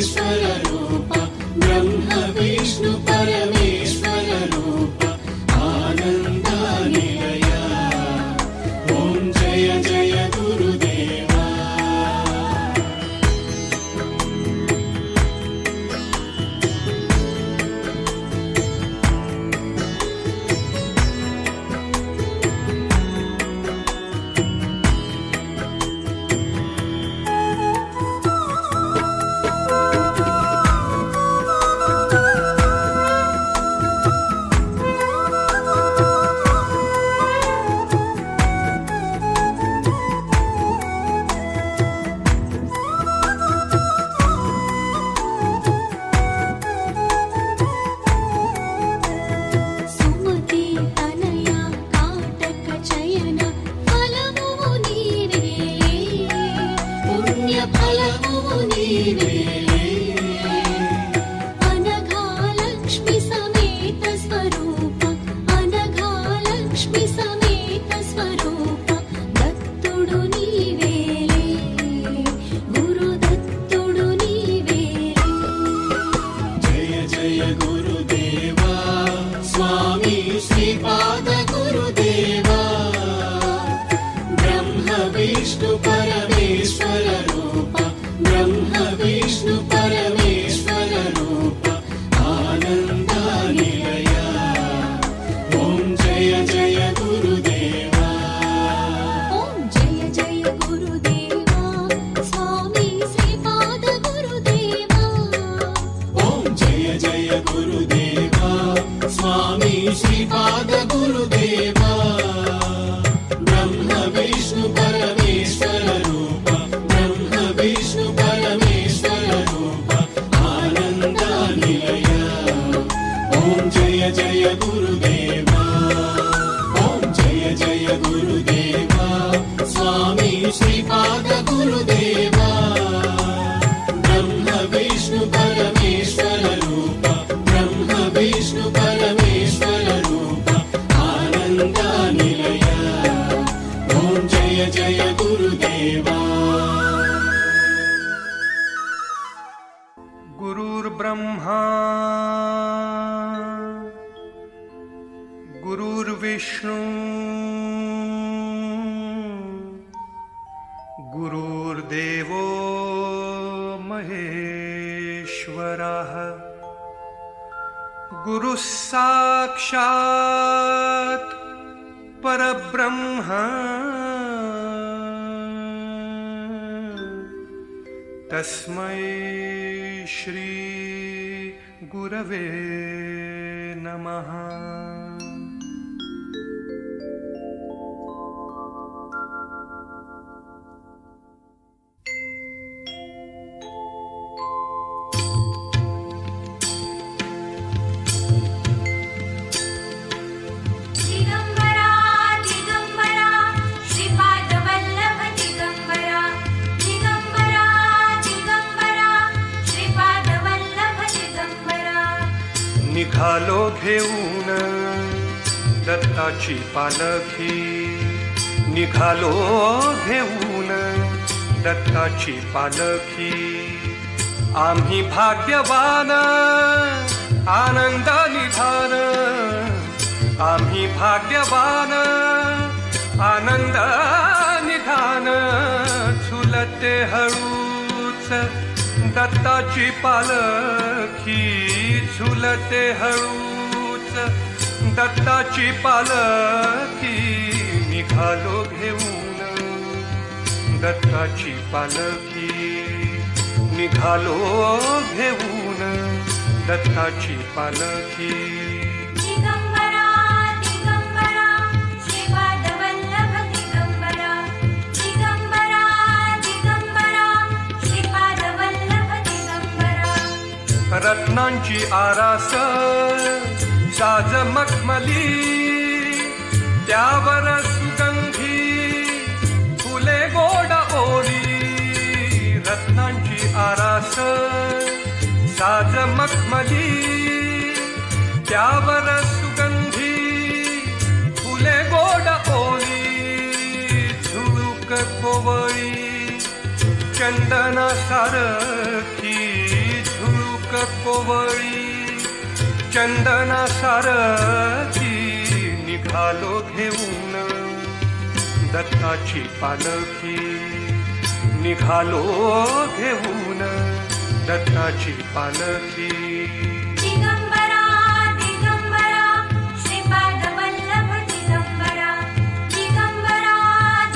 परमेश्वर रूप ब्रह्म विष्णु परमेश्वर रूप आनंद निलय ओम जय जय गुरुदेवा विष्णु परमेश्वर रूप ब्रह्म विष्णु परमेश्वर रूप आनंद निलय ओम जय जय गुरुदेवा ओम जय जय गुरुदेवा स्वामी श्रीपाद गुरुदेवा ओम जय जय गुरुदेवा स्वामी श्रीपाद गुरुदेवा ब्रह्म विष्णु परमेश्वर रूप ब्रह्म विष्णु परमेश्वर रूप आनंद निलय ओम जय जय गुरुदेवा ओम जय जय गुरुदेवा स्वामी श्रीपाद गुरुदेवा ब्रह्म विष्णु परमेश्वर रूप ब्रह्म विष्णु परमेश्वर रूप आनंद निलय ओम जय जय गुरुदेवा गुरुर्ब्रह्मा गुरुर्विष्णु गुरुर्देवो महेश्वरः गुरुः साक्षात् परब्रह्म तस्मै श्री गुरवे नमः। निघालो घेऊन दत्ताची पालखी निघालो घेऊन दत्ताची पालखी आम्ही भाग्यवान आनंद निधान आम्ही भाग्यवान आनंद निधान झुलते हळूच दत्ताची पालखी झुलते हळूच दत्ताची पालखी निघालो घेऊन दत्ताची पालखी निघालो घेऊन दत्ताची पालखी रत्नांची आरास साज मखमली त्यावर सुगंधी फुले गोड ओली रत्नांची आरास साज मखमली त्यावर सुगंधी फुले गोड ओली झुळूक कोवळी चंदना सारखी कोवळी चंदना सारखी निघालो घेऊन दत्ताची पालखी निघालो घेऊन दत्ताची पालखी दिगंबरा दिगंबरा श्रीपाद वल्लभ दिगंबरा दिगंबरा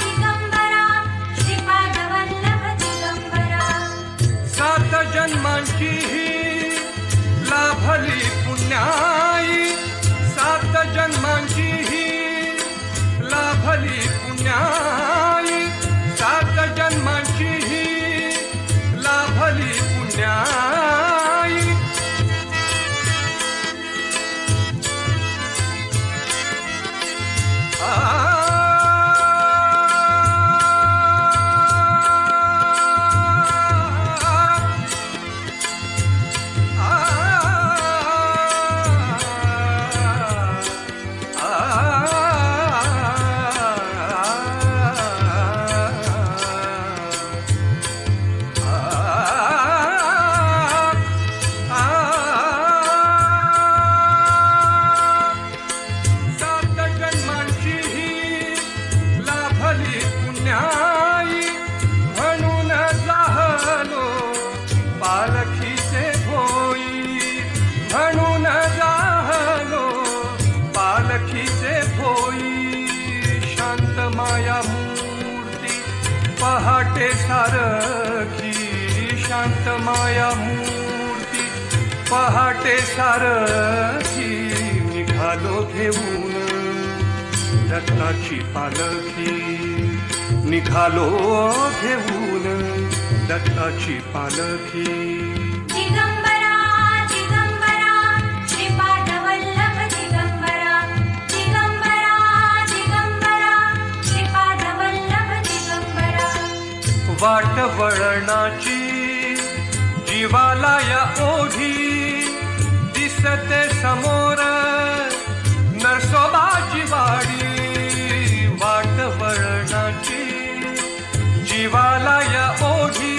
दिगंबरा श्रीपाद वल्लभ दिगंबरा सात जन्मांची ही लाभली पुण्याई सात जन्मांची ही लाभली पुण्याई सात जन्मांची ही लाभली पुण्याई पालखीचे भोई म्हणून जाहलो पालखीचे भोई शांत माया मूर्ती पहाटे सारखी शांत माया मूर्ती पहाटे सारखी निघालो घेऊन दत्ताची पालखी निघालो घेऊन दत्ताची पालखी दिगंबरा दिगंबरा श्रीपाद वल्लभ दिगंबरा दिगंबरा दिगंबरा श्रीपाद वल्लभ दिगंबरा वाट वळणाची जीवाला या ओढी दिसते समोर नरसोबाची वाडी वाट वळणाची जीवाला या ओढी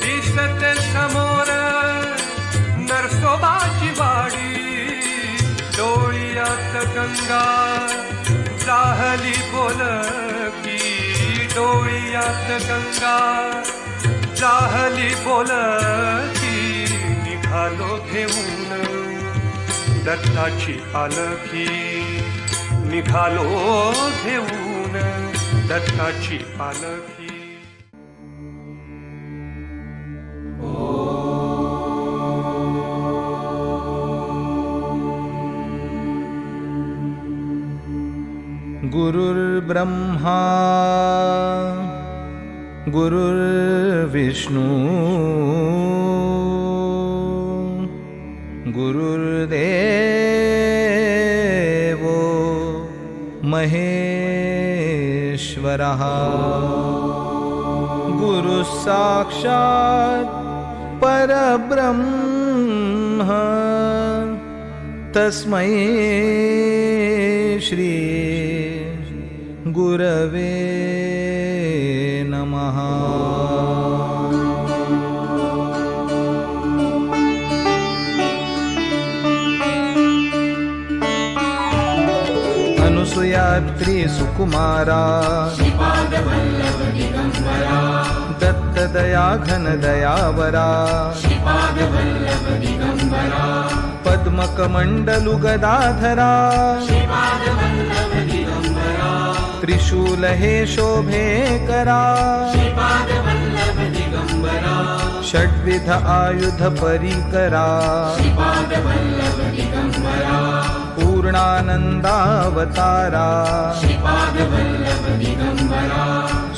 दिसते समोर नरसोबाची वाडी डोळ्यात गंगा जाहली बोलकी डोळ्यात गंगा जाहली बोलकी निघालो घेऊन दत्ताची पालखी निघालो घेऊन दत्ताची पालखी गुरुर्ब्रह्मा गुरुर्विष्णू गुरुर्देवो महेश्वरः गुरुः साक्षात् परब्रह्म तस्मै श्री गुरवे नमः अनुसुयात्री सुकुमारा दत्तदया घनदयावरा पद्मकमण्डलुगदाधरा त्रिशूल हे शोभे करा षड्विध आयुध परिकरा पूर्णानन्दावतारा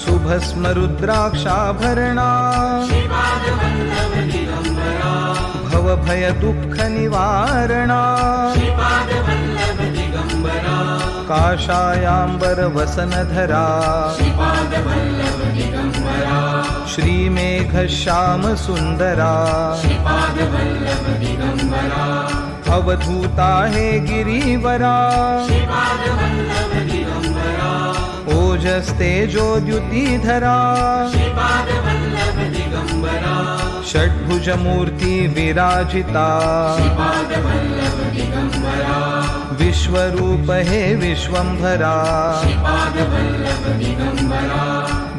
शुभस्म रुद्राक्षाभरणा भवभय दुःख निवारणा काषायाम्बर वसनधरा श्रीमेघ श्याम सुंदरा अवधूता हे गिरीवरा ओजस्तेजोद्युतिधरा षड्भुजमूर्ती विराजिता विश्वरूप हे विश्वंभरा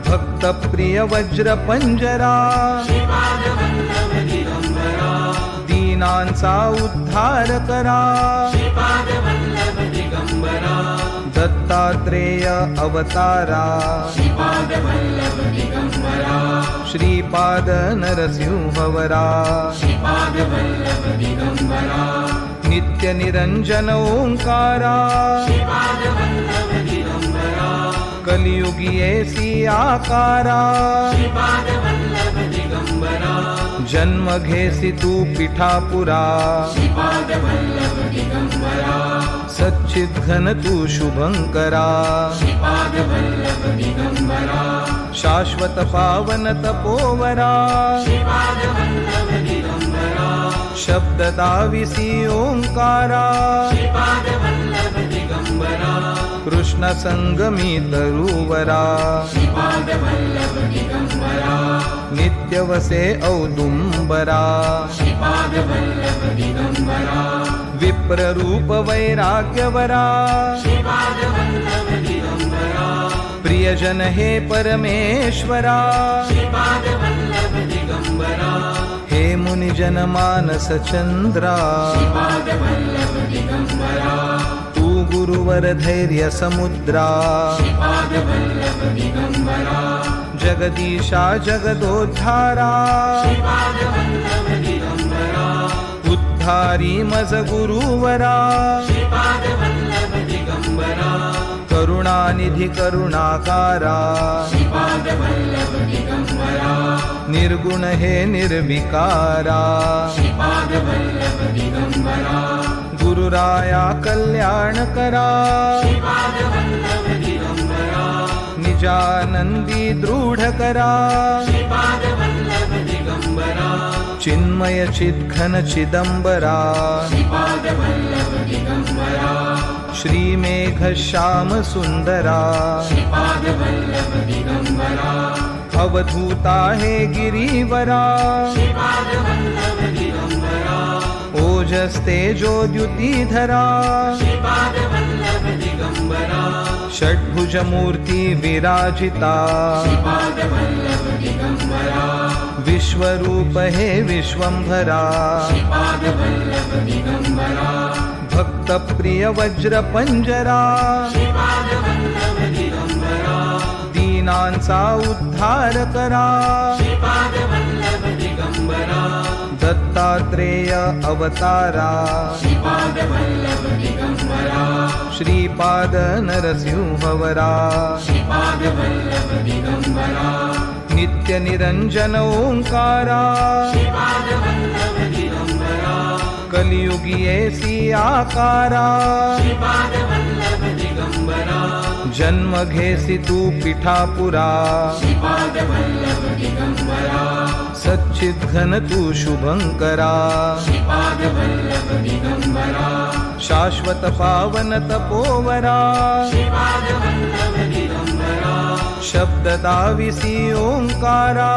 भक्तप्रिय वज्रपंजरा दीनांचा उद्धार करा दत्तात्रेय अवतारा श्रीपाद नरसिंहवरा नित्य निरंजन ओंकारा कलियुगीयेसी आकारा जन्म घेसी तू पिठापुरा सच्चिद घन तू शुभंकरा शाश्वत पावन तपोवरा शब्द दाविसी ओंकारा कृष्ण संगमी तरुवरा नित्य वसे औदुंबरा विप्ररूप वैराग्यवरा प्रियजन हे परमेश्वरा हे मुनिजन मानस चंद्रा तू गुरुवर धैर्य समुद्रा जगदीशा जगदोद्धारा उद्धारी मज गुरुवरा करुणानिधि करुणाकारा निर्गुण हे निर्विकारा गुरुराया कल्याण करा निजानंदी दृढ करा चिन्मय चिद्घन चिदंबरा श्री मेघ श्याम सुंदरा अवधूता हे गिरीवरा ओजस तेजो द्युतिधरा षड्भुज मूर्ति विराजिता विश्वरूप हे विश्वंभरा भक्त प्रिय वज्रपंजरा दीनांचा उद्धार करा दत्तात्रेय अवतारा श्रीपाद नरसिंहवरा नित्य निरंजन ओंकारा कलियुगीयेसी आकारा जन्म घेसी तू पिठापुरा सच्चिद घन तू शुभंकरा शाश्वत पावन तपोवरा शब्द दाविसी ओंकारा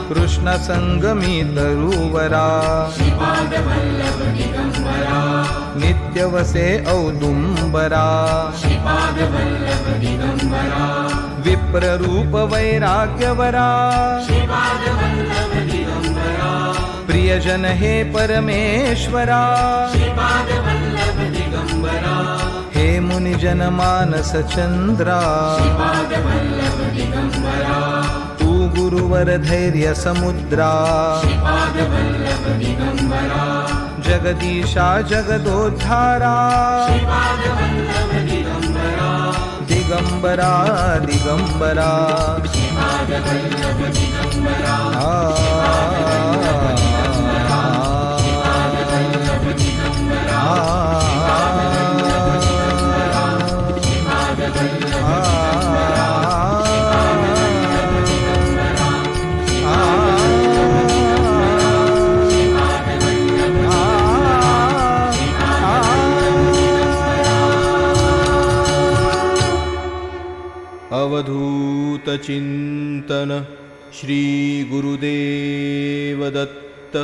कृष्ण संगमी तरुवरा नित्य वसे औदुंबरा विप्ररूप वैराग्यवरा प्रियजन हे परमेश्वरा हे मुनिजन मानस चंद्रा तू गुरुवर धैर्य समुद्रा जगदीशा जगदोद्धारा दिगंबरा दिगंबरा अवधूत चिंतन श्री गुरुदेव दत्त।